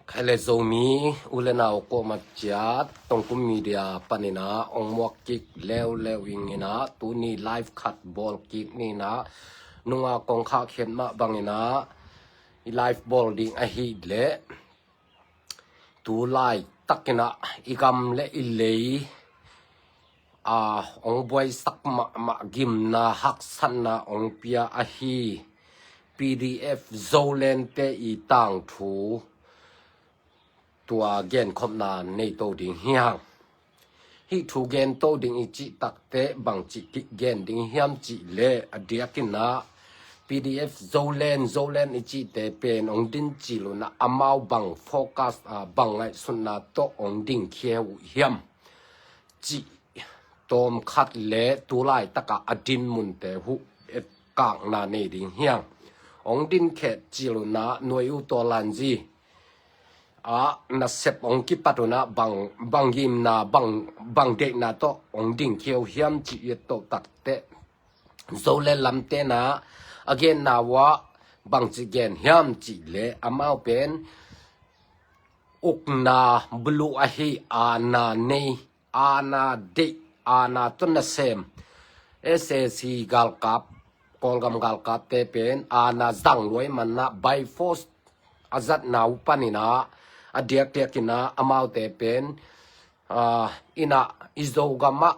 Kale zomi ulena ko matjat tong kum media panina ong mok kik lew ingina tuni live cut ball kik ni na nunga kong kha khen ma bangina I live ball ding a hi le tu lai takina igam le ilei ong boy sak ma gim na hak san na ong pia a hi PDF zolen te I tang thuตัวเกนคบนานในโตดิงเฮียงฮิทูเกนโตดิงอิจิตักเตบังจิกิเกนดิงเฮียมจิเลอเดียกินนะ PDF โซเลนอิจิเตเป็นองดินจิลุนะอมาวบังโฟกัสบังไงสุนนะโตองดิงเคียวเฮียมจิตอมคัดเลตุไลตะกะอดินมุนเตหุเอ็ดกางนาในดิงเฮียงองดินเขตจิลุนะหน่วยอุตลันจีna sep ong ki patuna bang gim na bang de na to ong ding khieu hiam chi yet to tak te zole lam te na again na wa bang chi gen hiam chi le amao pen uk na blue a hi ana nei ana de ana to na sem ssc gal kap kolgam gal kap te pen ana zang loi man na by force azat na upanina adiak kina amau te pen ina izogama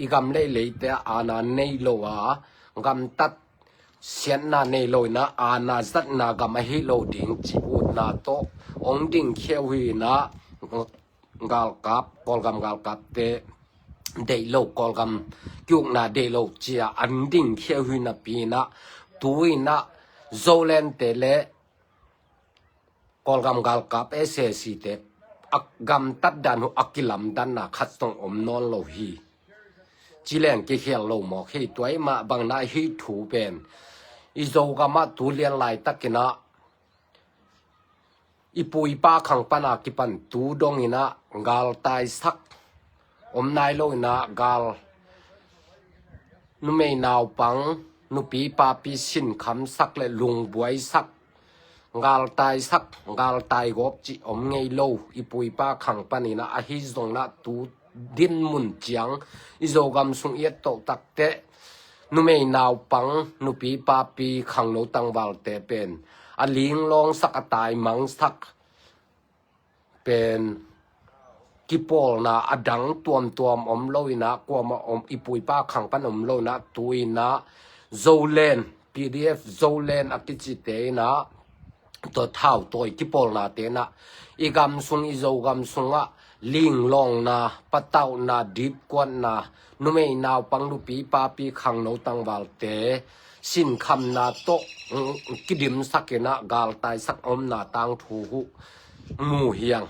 igam le te ana nei lowa gam tat sian na nei loina ana zat na gam hi lo ding chi ut na to ong ding khewi na gal kap kolgam gal kap te dei lo kolgam kyuk na dei lo chia an ding khewi na pi na tuina zolen te le kolgam gal kap ssc te akgam tat dan hu akilam dan na khat tong om non lo hi chilen ke khel lo mo khei toy ma bang na hi thu pen izogama tu lian lai takina ipui pa khang pana kipan tu dong ina gal tai sak om nai lo ina gal nu mei naw pang nu pi pa pi sin kham sak le lung buai sak gal tai gop chi om ngei lo ipui pa khang panina a hi zong na tu din mun chiang izogam sung yet to takte nu mei naw pang nu pi pa pi khang no tangwal te pen a ling long sak atai mang sak pen kipol na adang tuam om loina kwama om ipui pa khang pan om lo na tuina zolen PDF zolen akichi te na to thau toy kipol na te na igam sung izogam sunga ling long na patau na deep kwan na numei naw pang lu pi pa pi khang no tangwal te sin kham na to kidim sakena gal tai sak om na tang thu hu mu hiang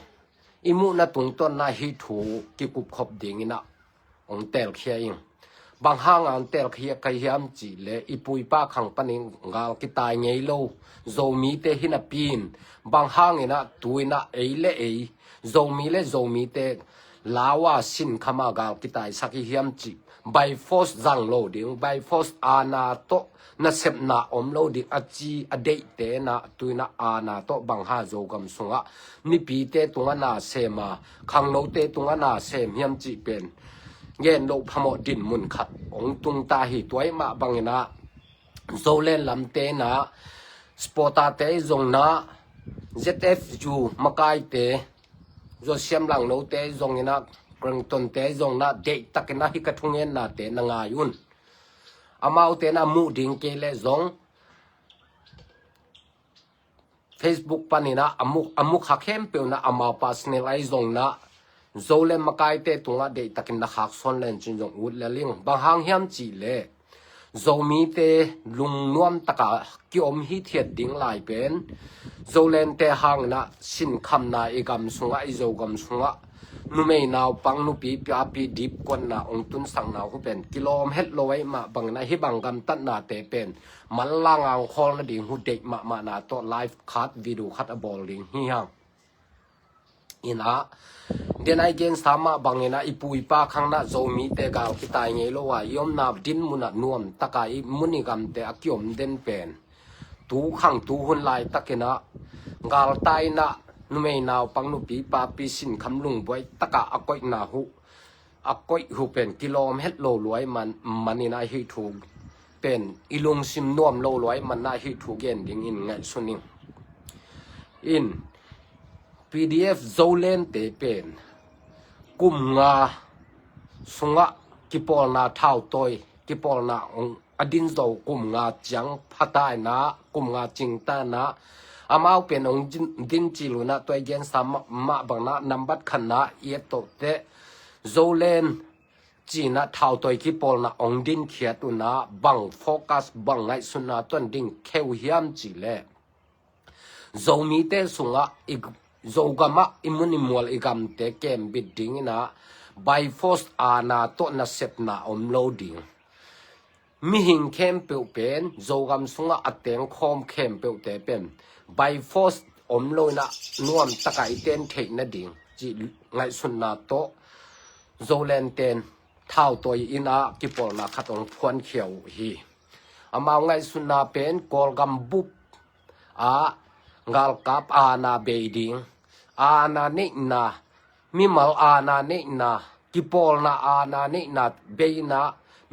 imu na tung ton na hi thu ki kup khop ding ina ong tel khiaing bang hang an tel khia kai hiam chi le ipui pa khang paning gal ki tai ngei lo zomi te hina pin bang hang ina tuina eile zomi te lawa sin khama gal ki tai sakhi hiam chi by force zang lo ding by force ana to na sep na om lo ding achi ade te na tuina ana to bang ha zogam sunga ni pi te tunga na sema khang no te tunga na sem hiam chi penเย็นโลพมอดินมุนขัดองตุงตาหิตัวมาบังนะโซเลนลำเตนะสปอตาเตจงนะ ZFU มากายเตโจเซียมหลังโนเตจงนะกรงตนเตจงนะเด็กตักนะฮิกะทุงเงินนะเตนงายุนอามาเตนะมูดิงเกเลจง Facebook ปานินะอามุกหักเข้มเปียวนะอามาปัสเนลไอจงนะzolen makai te tunga de takin na khak son len chin jong ut le ling bang hang hiam chi le zomi te lung nuam taka ki om hi thiat ding lai pen zolen te hang na sin kham na igam sunga izogam sunga nu mei naw pang nu pi pi dip kon na ong tun sang naw hu pen kilom het lowai ma bang na hi bang gam tat na te pen man lang ang khol na ding hu de ma na to live cut video cut a ball ding hi hang ina den ai gen sama bangena ipui pa khangna zomi te gal kitai ngei lo wa yom na din muna nuam takai munigam te akyom den pen tu khang tu hun lai takena gal tai na นุเมนาวปังนุปีปาปีสินคำลุงบวยตะกะอกอยนาหุอกอยหูเป็นกิโลเมตรโลลวยมันนี่นาฮิถูกเป็นอีลุงซิมนวมโลลวยมันนาฮิถูกเย็นดิ่งอินไงสุนิงอิน PDF โซเลนเตเป็นกุมงาสุงะกิปอลนาเท่าตอยกิปอลนาองอดินโซกุมงาจังพัตายนากุมงาจิงตานาอามาเป็นองดินจิลุนะตัวเย็นสามมาบังนะนับบัดขณะเอโตเตโซเลนจีนะเท่าตอยกิปอลนาองดินเขียตุนะบังโฟกัสบังไงสุนาตันดิ่งเควเฮียมจีเลโซมีเตสุงะอีกโซกามะอิมุนิมัวอีกามเตเกมบิดดิ่งนะไบฟอสอานาโตนะเซปนาอมโลดิ่งมีหิงเข้มเปวเป็นโซกามสุงะอัตเตงคอมเข้มเปวเตเป็นไบฟอสอมโลนะนวมตะไกเตนเทนะดิ่งจีไงสุนนาโตโซเลนเตนเท่าตัวอินากิปอลนาขัดองพวนเขียวฮีอามาไงสุนนาเป็นกอลกัมบุบงาลกับอาณาเบดิงอาณาเนนามิมัลอาณาเนนากิปอลนาอาณาเนนาเบนา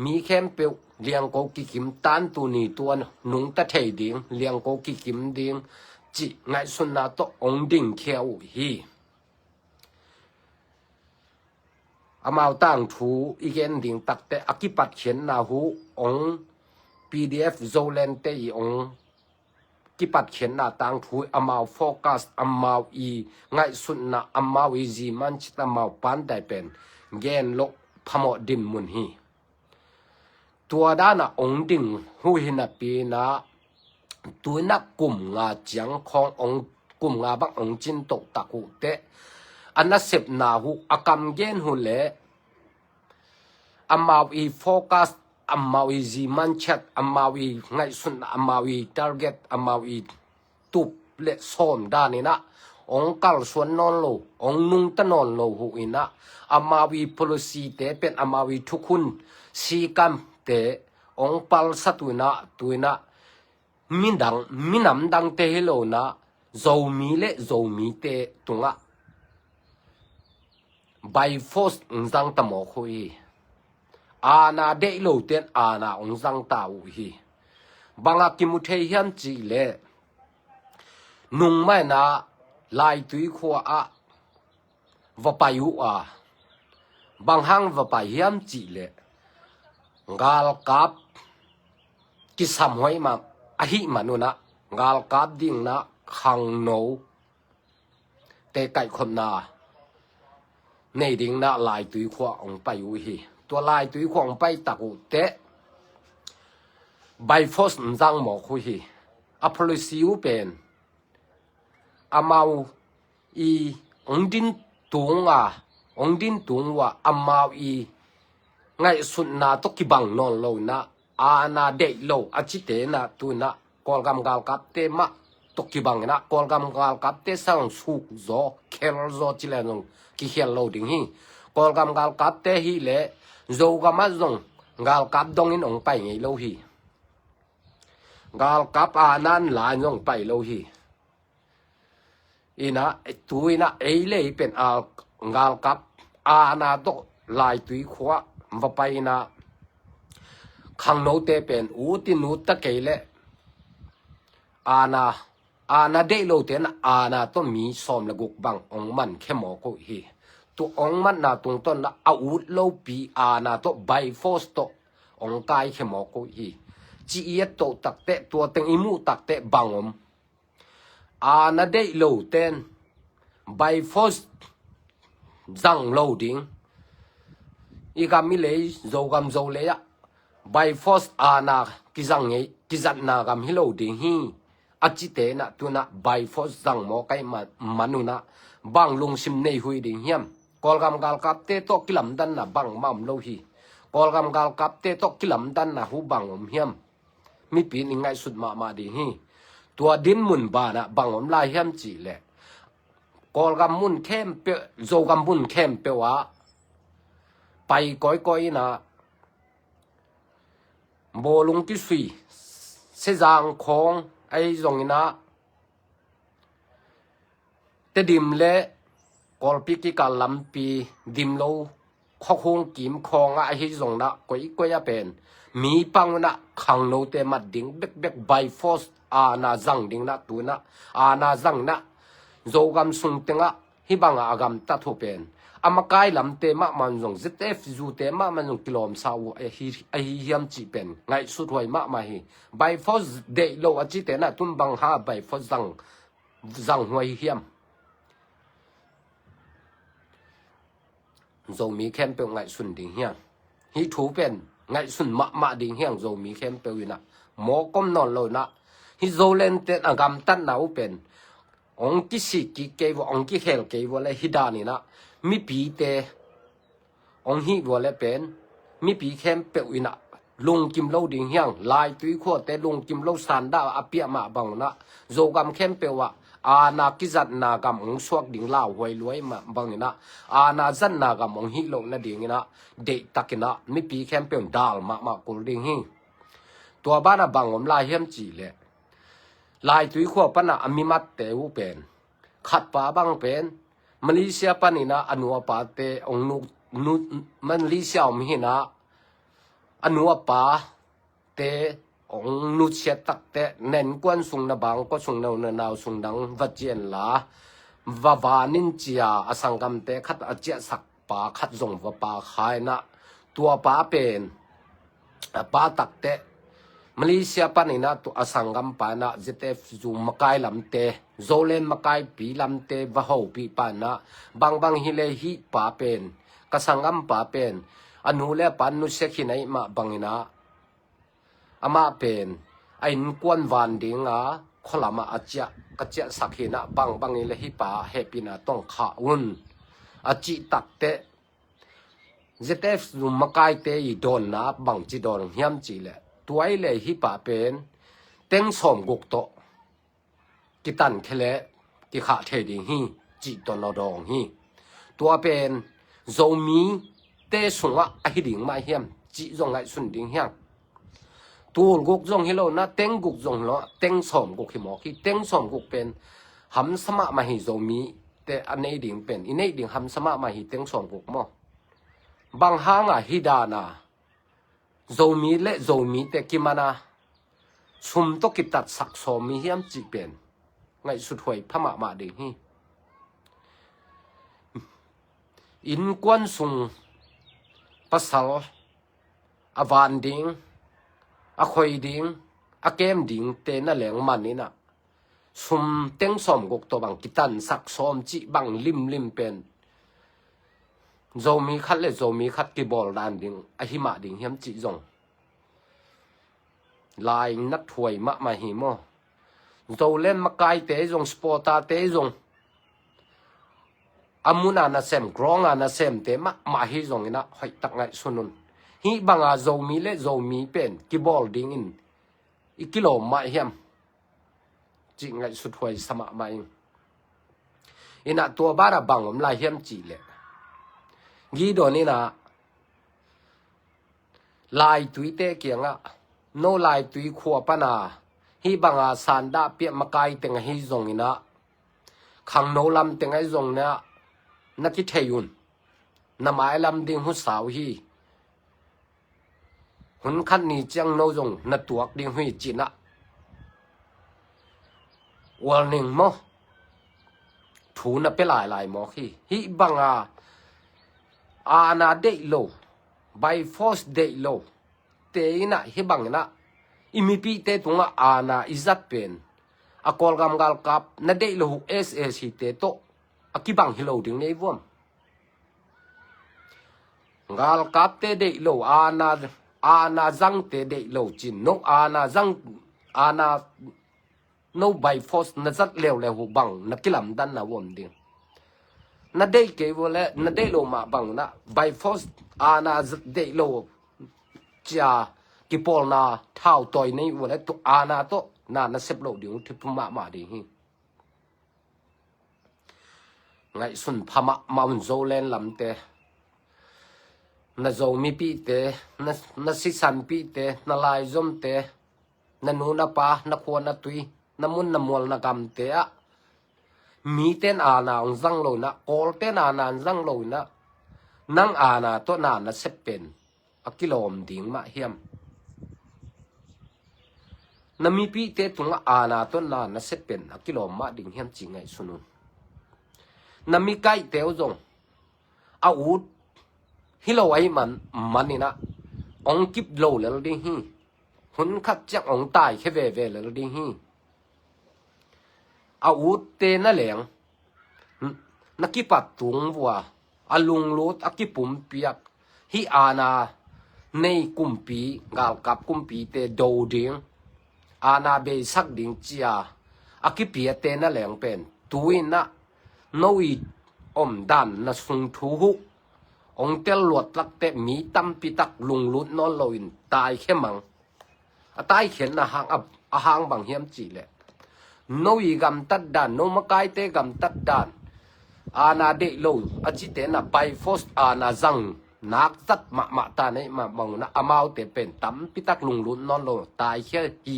มีเข้มเปียวเลียงโกกิกิมตันตุนีตัวนุงตะเทดิงเลียงโกกิกิมดิงจิไงสุนนาโตองดิงเขียวฮีอามาตั้งถูอีเกนดิงตักแต่อกิปัดเขียนนาหูอง PDF โซเลนเตอีองกิปัดเขียนหน้าต่างถูอามาโฟกัสอามาอีไงสุนนะอามาวิจีมันชิตามาปันได้เป็นเกนโลพมอดิมมุนฮีตัวด้านองดิ่งหูหินาปีนะตัวนักกลุ่มงาจังขององกลุ่มงาบังองจินตกตะกุเตอันนั้นเสพนาหูอากำเกนหูเละอามาอีโฟกัสอามาวีจีมันชัดอามาวีไงสุนอามาวีทาร์เก็ตอามาวีตุบเละโซมด้านนี้นะองกัลส่วนนอนโลองนุ่งตะนอนโลหูอินะอามาวี policy เตเป็นอามาวีทุกคนสีกัมเตองปัลสัตุนะตุนะมินำดังเตฮิโลนะโจมีเละโจมีเตตุงะ by force จังตะโมคุยอาณาเดโลเตนอาณาองซังตาอูฮีบังอากิมุเทยันจีเลนุงไม่นาลายตุยขวาาวปายุอาบางหังวปายันจีเลกาลกับกิสามหอยมาอหิมานุนะกาลกับดิ่งนะขังโนเตไก่คนนาในดิ่งนะลายตุยขวาองปายุฮีตัวลายตุยขวางไปตะกุเตะไบฟอสจังหมอคุยอพอลิซิวเป็นอามาอีองดินตุงองดินตุงว่าอามาอีไงสุนนาตกิบังนอนโลนะอาณาเดโลอจิเตนะตุนะกอลกำกาลกับเตมะตกิบังนะกอลกำกาลกับเตสังสุกโซเคลโซจิเลนงกิเฮลโลดิงฮีกอลกำกาลกับเตฮีเลโจกามาจงกาลกับดงอินองไปไงโลฮีกาลกับอานันหลานองไปโลฮีอีนะตุยนะเอเล่เป็นกาลกับอานาโตลายตุยขวาวไปนะขังโนเตเป็นอูตินุตะเกเลอาณาเดโลเตนะอาณาโตมีสอมละกุกบังองมันแค่หมอโกฮีตัวองมันนาตรงต้นนะอาวุธโลปีอาณาโตไบฟอสโตองกายแค่หมอโกฮีจีเอโตตักเตตัวเต็งอิมูตักเตบังอมอาณาเดโลเตนไบฟอสจังโลดิงอีกามิเลโจกามโจเลยะไบฟอสอาณากิจังไงกิจันนากามฮิโลดิงฮีอาจิเตนะตัวนะไบฟอสจังหมอไกมานุนะบังลงซิมในหุยดิงเฮียมกอลกำกาลกับเตโตกิลัมดันนะบังมัมโลฮีกอลกำกาลกับเตโตกิลัมดันนะหูบังอมเฮียมมีปีนง่ายสุดมาดีฮีตัวดินมุนบานะบังอมลายเฮียมจีเลกอลกำมุนเข้มเปโจกำมุนเข้มเปวะไปก้อยนะโบลุงกิสุยเสจางของไอ้ตรงนี้นะ te dim le kolpi ki kalampi dim lo khong kim khonga hi zong na koi ya pen mi pang na khang no te mat ding bek by force ana zang ding na tu na ana zang na zogam sung tenga hi banga agam ta thu pen amakai lam te ma man zong zf zu te ma man zong kilom saw hi hiam chi pen ngai su thoi ma hi by force de lo a chi te na tum bang ha by force zang hoi hiam zo mi khem pe ngai sun ding hiang hi thu pen ngai sun ma ding hiang zo mi khem pe ina mo kom non lo na hi zo len te agam tan na u pen ong ki si ki ke wo ong ki hel ke wo le hi da ni na mi pi te ong hi wo le pen mi pi khem pe ina lung kim lo ding hiang lai tui kho te lung kim lo san da apia ma bang na zo gam khem pe wa ana ki zat na gam ong suak ding la hoi loi ma bang na ana zan na gam ong hi lo na ding na de takina mi pi khem pe dal ma kul ding hi tua bana bang om la hiam chi le lai tui kho pana amimat te u pen khat pa bang pen Malaysia panina anua pa te ong nu Malaysia om hi na anua pa te ong nu che tak te nen kwan sung na bang ko sung na naw sung dang vachien la vawanin chia asangam te khat achia sak pa khat zong wa pa khai na tua pa pen pa tak te Malaysia panina tu asangam pa na ZF zu makai lamte zolen makai pi lamte va ho pi pa na bang hile hi pa pen kasangam pa pen anu le pan nu sekhinai ma bangina ama pen ain kwan van dinga kholama achia kachia sakhina bang ile hi pa happy na tong kha un achi takte ZF zu makai te I don na bang chi don hiam chi le tuai le hi pa pen teng som guk to kitan khele ki kha the ding hi chi ton lo dong hi tua pen zomi te sunga a hi ding ma hiam chi zong ngai sun ding hiang tu guk zong hi lo na teng guk zong lo teng som guk hi mo ki teng som guk pen ham sama ma hi zomi te anei ding pen inei ding ham sama ma hi teng som guk mo bang hanga hi da na zomi le zomi te kimana sum to kitat sak som mi hiam chi pen ngai su thoi phama ma ding hi in kwan sung pasal avan ding a khoi ding a kem ding te na leng man ni na sum teng som gok to bang kitan sak som chi bang lim pen zomi khat le zomi khat ki bol dan ding a hi ma ding hiam chi zong lai nat thuai ma hi mo zo len makai te zong sporta te zong amuna na sem gronga na sem te ma hi zong ina hoi tak ngai sunun hi banga zomi le zomi pen ki bol ding in ikilo ma hiam chi ngai su thuai sama mai ina tua bara bangom la hiam chi le gi do ni na lai tuite kianga no lai tui khua pana hi banga sanda pia makai tenga hi zong ina khang no lam tenga zong na naki theyun na mai lam ding hu saw hi hun khat ni chang no zong na tuak ding hui china warning mo thu na pe lai mo hi banga ana de lo by force de lo te ina hi bangna imipi te tunga ana izat pen akol gam gal kap na de lo ss hi te to akibang hi lo ding nei vom gal kap te de lo ana zang te de lo chin no ana zang ana no by force na zat lew hu bang na kilam dan na wom ding na de ke wole na de lo ma bang na by force ana zat de lo cha ki pol na thao toy nei wole to ana to na sep lo ding thi ma di hi ngai sun phama maun zo len lam te na zo mi pi te na si san pi te na lai zom te na nu na pa na kho na tui na mun na mol na gam te a มีเต้นอาณาองจังโลนะโกลเต้นอาณาจังโลนะนังอาณาตัวนานะเสเป็นอกิโลมดิ่งมาเฮียมนามีปีเตตุงอาณาตัวนานะเสเป็นอกิโลมมาดิ่งเฮียมจริงไงสุนุนนามีไก่เตียวจงอาวุธฮิโลไอมันนี่นะองกิบโลแล้วดิ่งฮีหุนขัดจักองตายแค่เว่แล้วดิ่งฮีอาวุธเตน่ะแหลงนักกิปัดตุงวัวอาลุงโลดอักกิปุ่มเปียกฮิอาณาในกุมปีกาลกับกุมปีเตโดดิงอาณาเบสักดิงจียอักกิเปียเตน่ะแหลงเป็นตุยนะโนอีอมดันนะสุงทูหุองเตลวดลักเตมีตั้มปิตักลุงลุดนอนลอยตายแค่มังตายเข็นนะหางบางเฮียมจีแหละโนอีกำตัดดันโนมะกายเตกำตัดดันอาณาเดโลอจิเตนะไปฟอสอาณาจังนักตัดมาตาเนมาบังนะอามาวเตเป็นตั้มปิตักลุงลุนนอนโลตายแค่ฮี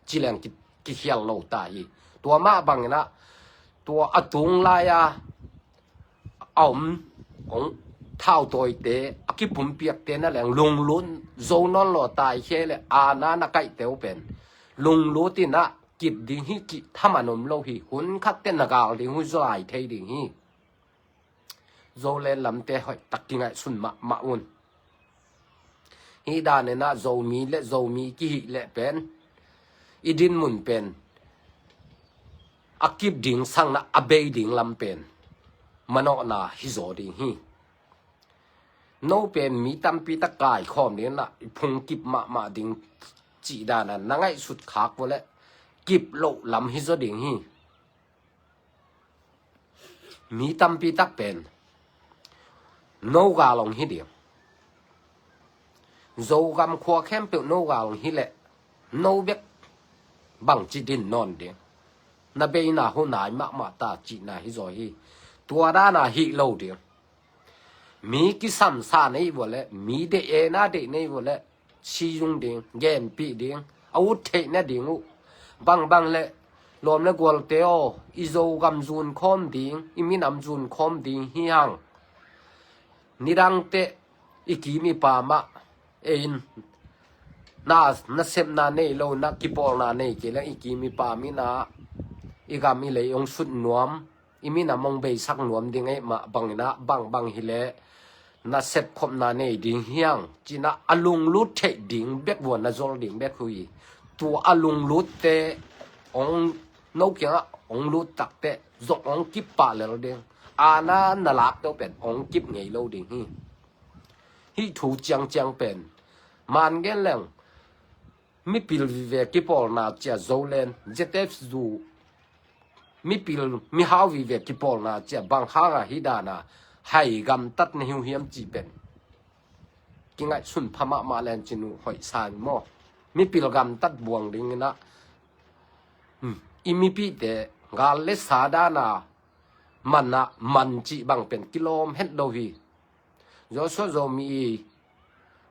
จิแลงกิเขียงโลตายตัวมาบังนะตัวอตุงลายาอมของเท่าตัวเตอกิปุ่มเปียกเตนั่นแหละลุงลุนโซนอนโลตายแค่เลยอาณานักไก่เตวเป็นลุงลุตินะกิบดิงฮีกิทำมันมโลหิหุนคัดเตนกาลดิงหุจลายเทดิงฮีโซเลนลำเตหอยตักกิงไงสุนมาอุนฮีดานนะโซมีและโซมีกิหิและเป็นอีดินมุนเป็นอากิบดิงสังนะอเบยดิงลำเป็นมันอนาฮิโซดิงฮีโนเป็นมีตัมปีตะกายข้อมนี้นะพงกิบมาดิงจีดานะนังไงสุดขากวะและกิบโลลำฮิโซดิงฮีมีตัมปีตะเป็นโนกาลงฮิเดียงโจกำขวาเข้มเปิลโนกาลงฮิเละโนเบกบังจีดินนอนเดียงนาเบยนาหูนายมาตาจีนาฮิโซฮีตัวด้านาฮิโลเดียงมีกิสัมสาในวัวเละมีเดเอนาเดในวัวเละชียุงเดียงแยมปีเดียงอาวุธเทนเดียงบังเละรวมแล้วกวลเตโออิโจกำจูนคอมเดียงอิมินำจูนคอมเดียงฮิฮังนิรังเตอิกิมีปามะเอ็นนาเซมนาเนโลนักกิปอลนาเนเกลังอิกิมีปามินาอีกามีเลยองสุดนวมอิมินามองเบสักนวมดิ่งไอมาบังนะบังฮิเลนาเซปคมนาเนดิ่งเฮียงจีน่าอลุงลุดเทดิ่งเบกวัวนาโจลดิ่งเบกคุยตัวอลุงลุดเตองนกยังองลุดตักเตจงองกิปปาเลเดงอาณานาลักต้องเป็นองกิบไงโลดิ่งฮีถูจังเป็นมันเกลงมิปิลวิเวกิปอลนาเจโซเลนเจเตฟซูมิฮาวิเวกิปอลนาเจบังฮางาฮิดานาให้กำตัดในหิวเฮียมจีเป็นกิงไงสุนพม่ามาแลนจินูหอยสานมอมิปิลกำตัดบวงดิ่งนะอิมิปิเตกาเลสาดานามันจีบังเป็นกิโลเมตรโดวีโยโซโซมี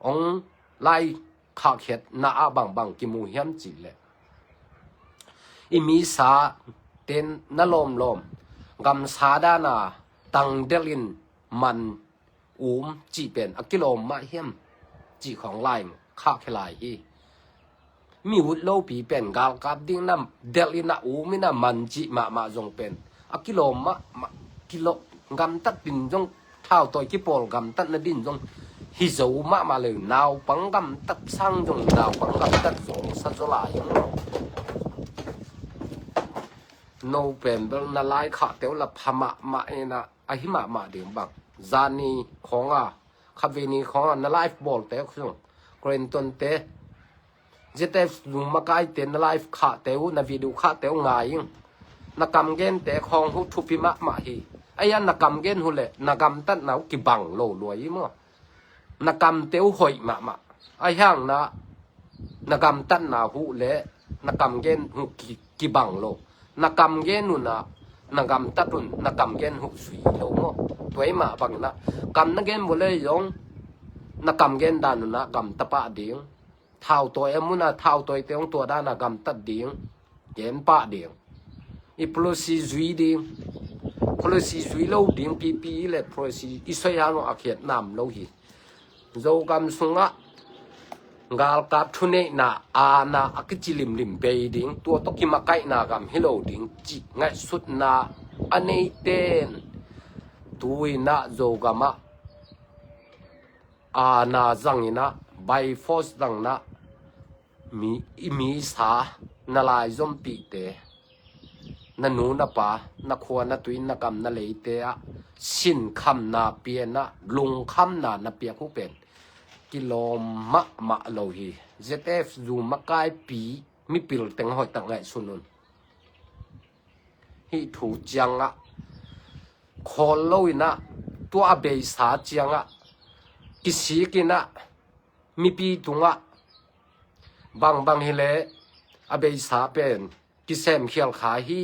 องไลขาเข็ดนาบังกิมูเฮียมจีเลยอิมีสาเต็นนลมกำสาดานาตังเดลินมันจีเป็นอกิโลมาเฮียมจีของไลขาเขลายมีวุฒโลปีเป็นกาลกับดิ้งน้ำเดลินมินามันจีมาจงเป็นอกิโลกิโลกำตัดดินจงเท่าตัวกิปอลกำตัดนดินจงฮิโซมาเลยนาวปังกำตัดสร้างจงนาวปังกำตัดจงสัจลายโนเป็นเบลนาไลขาเตวละพมาเอนะอหิมาเดียงบังจานีของคาเวนีของนาไลฟ์บอลเตวคือเกรนตันเตเจเตฟลุมากายเตนาไลฟ์ขาเตวนาวิดูขาเตวง่ายนักกำเกนแต่ของหุทุพิมาฮีไอ้ยันนักกำเกนหุเละนักกำตัดหนาวกิบังโลรวยมั้งนักกำเตวหอยมาไอ้ย่างนะนักกำตัดหนาวหุเละนักกำเกนหุกิบังโลนักกำเกนนุนะนักกำตัดนุนนักกำเกนหุสุยโลมั้งตัวไอ้มาบังนะกำนักเกนบุเลยยงนักกำเกนดานุนะกำตะปะเดียงเท่าตัวเอ็มุนะเท่าตัวเตียงตัวด้านนักกำตัดเดียงเกนปะเดียงอีพลูซีจุยเดียง policy zui lo ding pp le policy isayano akhet nam lo hi zo gam sunga ngal kap thune na ana akichilim lim be ding to to kimakai na gam hello ding chi ngai sut na anei ten tuina zo gama ana zangina by force dang na mi sa na lai zom pi te na nu na pa na khwa na tuin na kam na leite a sin kham na pia na lung kham na pia khu pen kilom ma lo hi zf zu makai pi mi pil teng hoi tak ngai sunun hi thu changa khol loina to abe sa changa kisi kina mi pi tunga bang hele abe sa pen kisem khial kha hi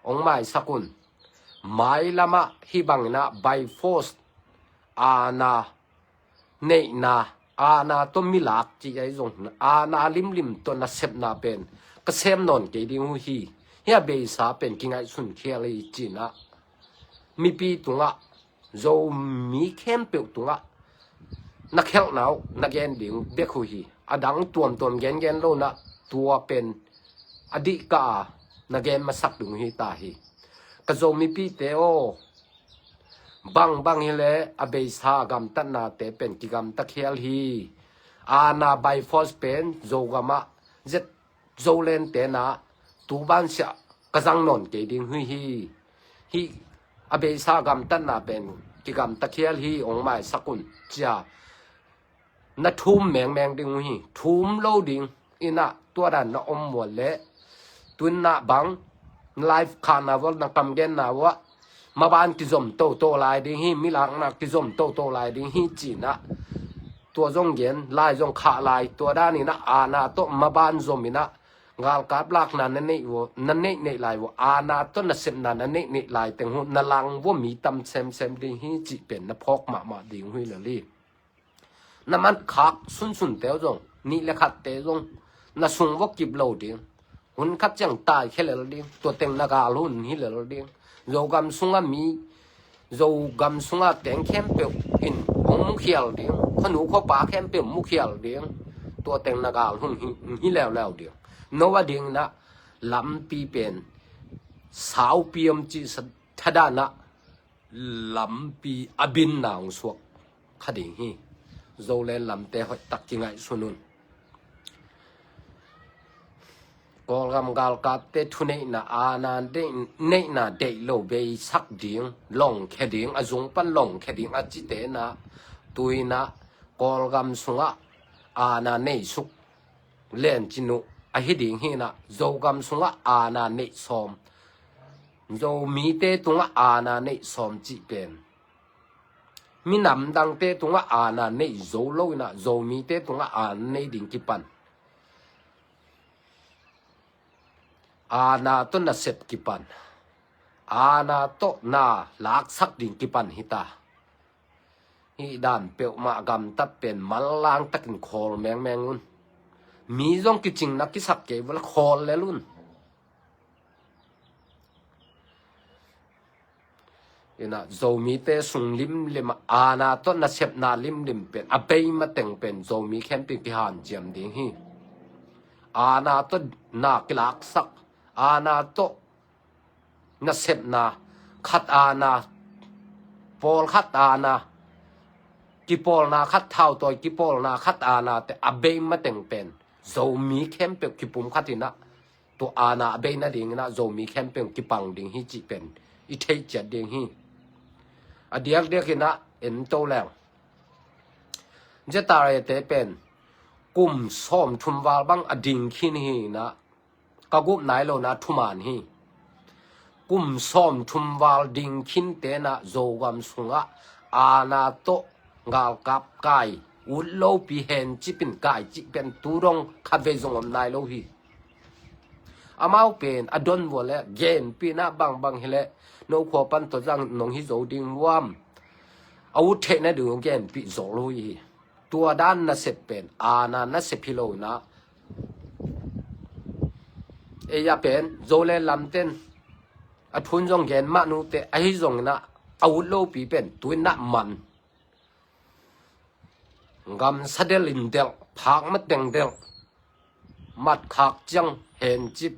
ong mai sakun mai lama hi bangna by force ana nei na ana to milak chi ai zong ana lim to na sep na pen ka sem non ke ding hu hi ya be sa pen kingai sun khiali chi na mi pi tunga zo mi khem pe tunga na khel naw na gen ding be khu hi adang tuam gen lo na tua pen adika na gen masak dung hi ta hi ka zo mi pi te o bang hele abe sa gam tan na te pen ki gam ta khel hi ana by force pen zo gama zet zo len te na tu ban sha ka jang non ke ding hi abe sa gam tan na pen ki gam ta khel hi ong mai sakun cha na thum meng ding hi thum lo ding ina tua dan na om mo le tun na bang live carnival na kam gen na wa ma ban ki zom to lai ding hi mi lang na ki zom to lai ding hi chi na tua zong gen lai zong kha lai tua da ni na ana to ma ban zom ina ngal ka blak na nei wo na nei lai wo ana to na sem na nei lai teng hu na lang wo mi tam sem ding hi chi pen na phok ma ding hui la li na man khak sun teo zong ni le khat te zong na sung wo kip lo ding hun khat chang tai khele lo ding to teng na ga hun hi le lo ding zo gam sunga mi zo gam sunga teng khem pe in ong mu khial ding khanu kho pa khem pe mu khial ding to teng na ga hun hi le ding no wa ding na lam pi pen sao piam chi thada na lam pi abin naung suak khading hi zo len lam te hoi tak ki ngai sunun gol gam gal ka te thune na ana de nei na de lo be sak ding long khe ding azung pan long khe ding a chi te na tuina gol gam sunga ana nei suk len chinu a hi ding hi na zo gam sunga ana nei som zo mi te tunga ana nei som chi pen mi nam dang te tunga ana nei zo lo na zo mi te tunga an nei ding ki pan ana to na set ki pan ana to na lak sak ding ki pan hita hi dan pe ma gam ta pen mal lang takin khol meng un mi zong ki ching na ki sak ke wal khol le lun ina zo mi te sung lim ana to na sep na lim pen a pe ma teng pen zo mi khem pi ki han jam ding hi ana to na ki lak sak ana to na sep na khat ana pol khat ana ki pol na khat thau toy ki pol na khat ana te a be ma teng pen zo mi khem pe ki pum khatina to ana be na ding na zo mi khem pe ki pang ding hi chi pen i thei chat ding hi adiak dekina en to lang jetare te pen kum som thum wal bang ading khin hi na ka gup nai lo na thuman hi kum som thum wal ding khin te na zo gam sunga ana to ngal kap kai u lo pi hen chi pin kai chi pen turong khave zong om nai lo hi amau pen adon wole gen pina bang hele no kho pan to jang nong hi zo ding wam au the na du gen pi zo lo hi tua dan na set pen ana na se philo na e ya pen zo le lam ten อทุนจงเกนมานูเตไอจงนะอาวุธโลปีเป็นตัวนักมันกำสะเดลินเดลพักมัดเดงเดลมัดขักจังเห็นจิบ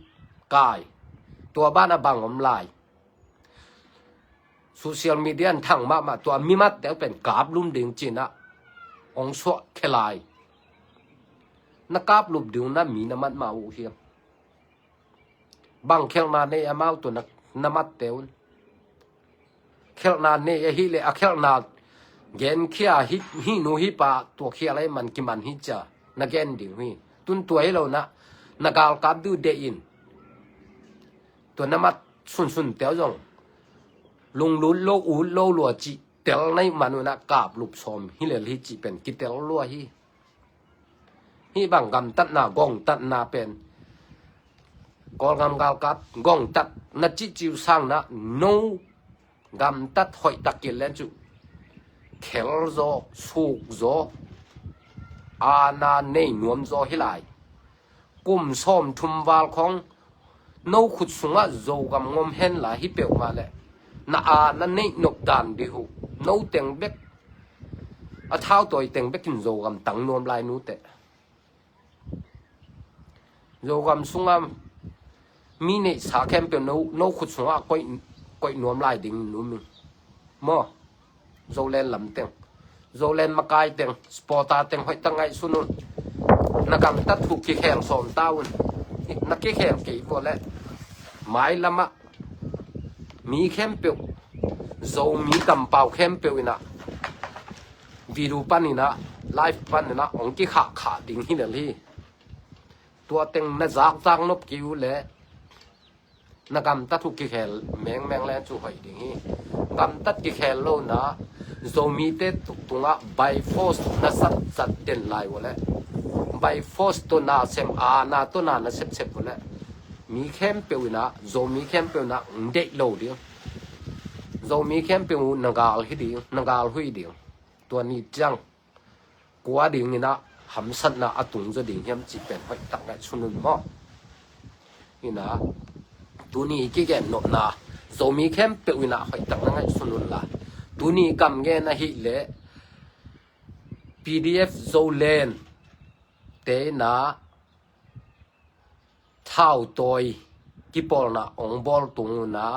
กายตัวบ้านบังอมลายโซเชียลมีเดียทั้งมาตัวมีมัดเดลเป็นกาบลุ่มดึงจีนะองสวะเคลายนักกาบลุ่มดึงนั้นมีน้ำมันมาอุเฮียบางเคลนาในอามาตัวนักน้ำมันเดลเคลนาในฮิเลเคลนาเกนเขียฮินูฮิปะตัวเขียอะไรมันกิมันฮิจ่านักเกนดิ่งฮิตุนตัวให้เรานะนักกาลกับดูเดอินตัวน้ำมันสุนเตียวจงลุงลุนโลอูโลลัวจีเตลในมนุษย์กาบลุบชมฮิเลลิจีเป็นกิเตลลัวฮิบางกำตัดหน้ากองตัดหน้าเป็นกอลกำกาลกับกองตัดนัดจิจิวสร้างนะโนกำตัดหอยตะกิลเลนจูเขลโซสุกโซอานาเนยนวมโซฮิไลกุมส้มทุมวาลของโนขุดสุงะโซกำงมเห็นหลายฮิเปียวมาเลยนาอานั่นเนยนกดานดิหูโนเต็งเบ็กอาเท้าตัวเต็งเบ็กกินโซกำตังนวมลายนู้เตะโซกำสุงะมีเนสาแคมเปียวโนขุดสุงะก้อยนวมลายดิ่งนู้มึงมอโซเลนลำเต็งโซเลนมากายเต็งสปอร์ตาเต็งหอยตั้งไงสุนุนนักตัดถูกขี้แข็งสอนต้าวนนักขี้แข็งกี่พวกแล้วไม้ละมะมีเข้มเปียวโซมีกำเป่าเข้มเปียวนะวิดีโอปันนี่นะไลฟ์ปันนี่นะองค์กี่ขาดิ่งที่นั่นที่ตัวเต็งน่าจากนบกิ้วแล้วนักตัดถูกขี้แข็งแมงแลนจู่หอยดิ่งที่กำตัดกี่แคลโลนะโซมีเตตุตุงะไบฟอสนัสัดจัดเด่นลายวะเลยไบฟอสตัวนาเซมอานาตัวนาเซฟวะเลยมีเข้มเปียวนะโซมีเข้มเปียวนะเด็กโลเดียวโซมีเข้มเปียวนังกาลฮิดีนังกาลหุยเดียวตัวนี้จังกัวดิ่งนี่นะหำสันนะอตุงจะดิ่งเฮียมจีเป็นหอยตักไงชุนุนมอนี่นะตัวนี้กี่แก่นนะโซมีเข้มเปียวนะหอยตักนั่งไงสุนุนละตัวนี้กำเงินนะฮิเล PDF โซเลนเตนะเท่าตัวกิปอลนะองบอลตุงนะ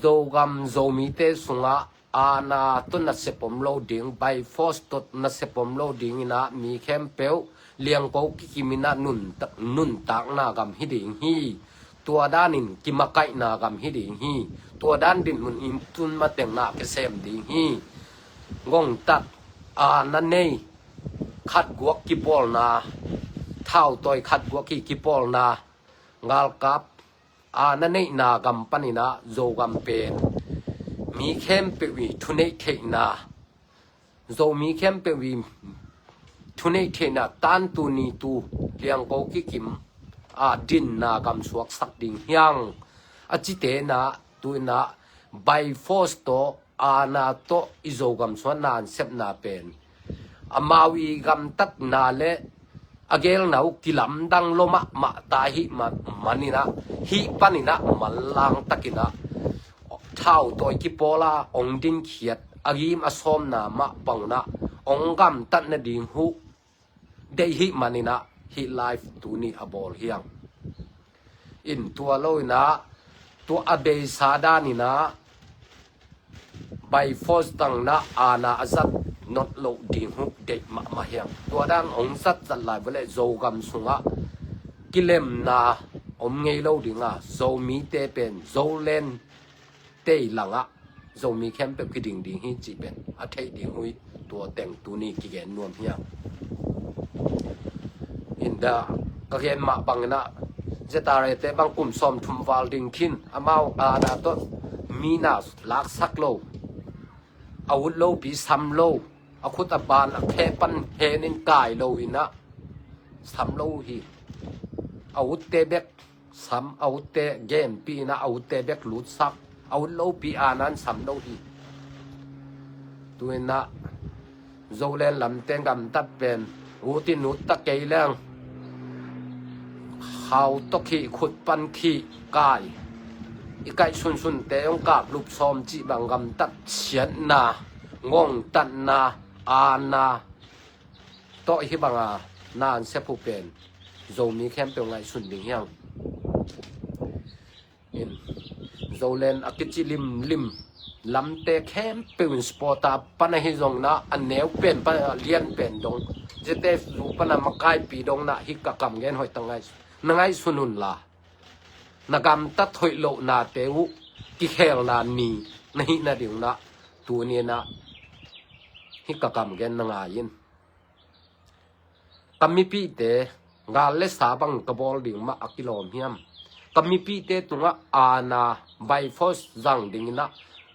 โซกำโซมีเตสุงะอาณาตุนัสเซปมโลดิ้งไบฟอสตุนัสเซปมโลดิ้งนะมีเข้มเปียวเลี้ยงเปากิมินะนุนตักนากำฮิดิ่งฮีตัวด้านนินกิมาไกนากำฮิดิ่งฮีตัวด้านดินมันอิมตุนมาเต็งนาเกษมดิ่งฮีงงตัดอานันเนยขัดกวกกิปอลนาเท่าตัวขัดกวกกิปอลนางาลกับอานันเนยนากำปันินะโจกำเป็นมีเข้มเปวีทุเนเทนาโจมีเข้มเปวีทุเนเทนาตันตูนีตูเลี้ยงโกกิกิมดินนากำสวกสักดิ่งยังอจิเตนะตัวนะไบฟอสโตอานาโตอิโซกำสวนนานเซปนาเป็นอามาวีกำตัดนาเลอเกลนาอุกิลำดังโลมะตาหิมันนี่นะฮิปันินะมันลังตักินะเท่าตัวกิโปลาองดินเขียดอากิมอสอมนามะปังนะองกำตัดนาดิ่งหูเดหิมันนี่นะฮิไลฟ์ตัวนี้อบอลเฮียงอินตัวโลยนะตัวอเบซาดานี่นะไบฟอสตังนะอาณาจัดนอตโลดิ่งหุเด็กมาเฮียงตัวด้านองสัตจัดลายไปเลยโจกำสุงะกิเลมนาอมเงยโลดิ่งอ่ะโจมีเตเป็นโจเลนเตยหลังอ่ะโจมีแคมเปกิดิ่งฮิจีเป็นอาเทยดิ่งหุยตัวแต่งตัวนี้กิเกนนวมเฮียงอินดากะเกนมาบังนะจะตาเรเตบังกุมซอมทุมวาลดิงคินอามาอาณาโตมีนาลักสักโลอาวุธโลปีซัมโลอาคุตบานอาเคปันเฮนินกายโลหินะซัมโลฮีอาวุธเตเบกซัมอาวุธเตเกมปีนะอาวุธเตเบกลุดซักอาวุธโลปีอานันซัมโลฮีตัวนะโจเลนลำเต็งกำตัดเป็นอุตินุตตะเกยแรงเขาตกขี้ขุดปันขี้กาย อีกไก่สุนแต่องกาบลูกซอมจีบังกำตัดเฉียนนางงตันนาอานาโตฮิบังนานเสผู้เป็นโจมีแคมเปญไงสุนดิ่งยังโจเลนอากิจิลิมลำเตะแคมเปญสปอร์ตาปันหิจงนะอันเนวเป็นปันเลียนเป็นดงเจเตฟูปันมากายปีดงนะฮิกกำเงินหอยตังไงนังไงสุนุนละนักำตัดหอยโลนาเตวกิเคลนานีนี่นาดิ่งนะตัวนี้นะฮิกกำเงินนังไงยินกำมีปีเตงาเลสาบังกบอลดิ่งมาอักิโลเมียมกำมีปีเตตุงะอาณาไบฟอสจังดิ่งนะ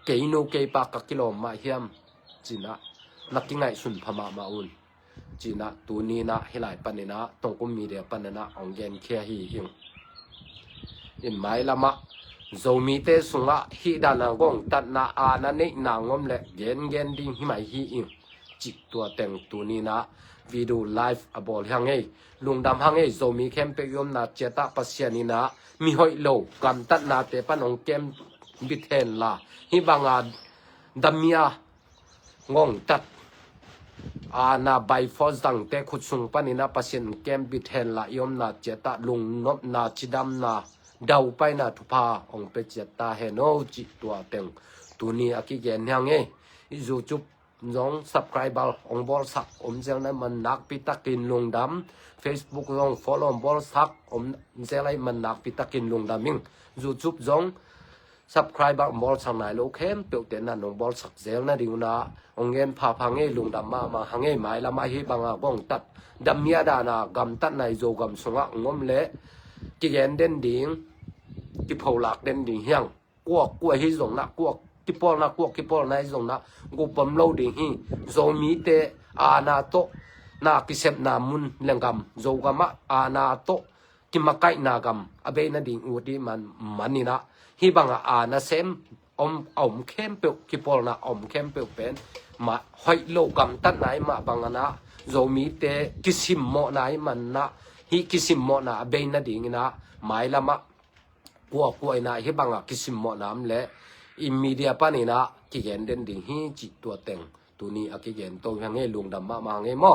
เกยโนเกยปากกิโลมาเฮียมจีนะนักกิงไงสุนพม่ามาอุนจีนะตัวนี้นะเฮลัยปันนะตรงกุมมีเดียปันนะองเกนเคียฮีอิงอินไมละมะโจมีเตสุงะฮีดานางงตัดนาอานาเนนางงมเละเกนดิ่งฮิไมฮีอิงจิตัวแต่งตัวนี้นะวิดีโอไลฟ์อบอลฮังเอลุงดำฮังเอโจมีแคมเปญยมนาเจตาปัสยานีนะมีหอยโลกำตัดนาเตปันองเกมบิเทนละฮิบังอาดัมเมียงงตัดอาณาไบฟอสดังเตขุดสุงปันินาปัสยนเกมบิเทนละยมนาเจตาลุงนบนาจิดัมนาดาวไปนาทุพาองเปเจตาเฮโนจิตัวเต็งตัวนี้อากิเกนฮังเออิจูจุบน้อง subscriber องบอลสักเจ้านั้นมันนักพิทักษ์ลุงดำ Facebook น้อง follow บอลสักเจ้าไรมันนักพิทักษ์ลุงดำมิง YouTube น้อง subscriber บอลสักไหนโลเข้มเปียวเต็นนั่นน้องบอลสักเจ้านั้นดิวนะองเงินพาพังเอลุงดำมาหังเอหมายละมาให้บางอ่ะบ้องตัดดำเมียดานากำตัดในโจกำสงะงมเละกิเกนเด่นดิ่งกิพอลักเด่นดิ่งเฮียงกวกให้ส่งนะกวกกิปอลนะกวกกิปอลนะส่งนะกูปั๊มโลดิ่งฮีโจมีเตอาณาโตนากิเซบนามุนเลงกำโจกำมะอาณาโตกิมาไกนากำอเบนดิ่งอูดีมันนี่นะฮีบังอาณาเซมเข้มเปียวกิปอลนะเข้มเปียวเป็นมาหอยโลกำตัดไหนมาบังนะโจมีเตกิสิมโมไหนมันนะฮีกิสิมโมนะเบนดิ่งนะหมายละมะกลัวนะฮีบังกิสิมโมน้ำและอิมมีเดียปานี่นะกิเกนเด่นดิ่งฮีจิตัวเต็งตัวนี้อากิเกนตัวยังไงลุงดำมาไงมั่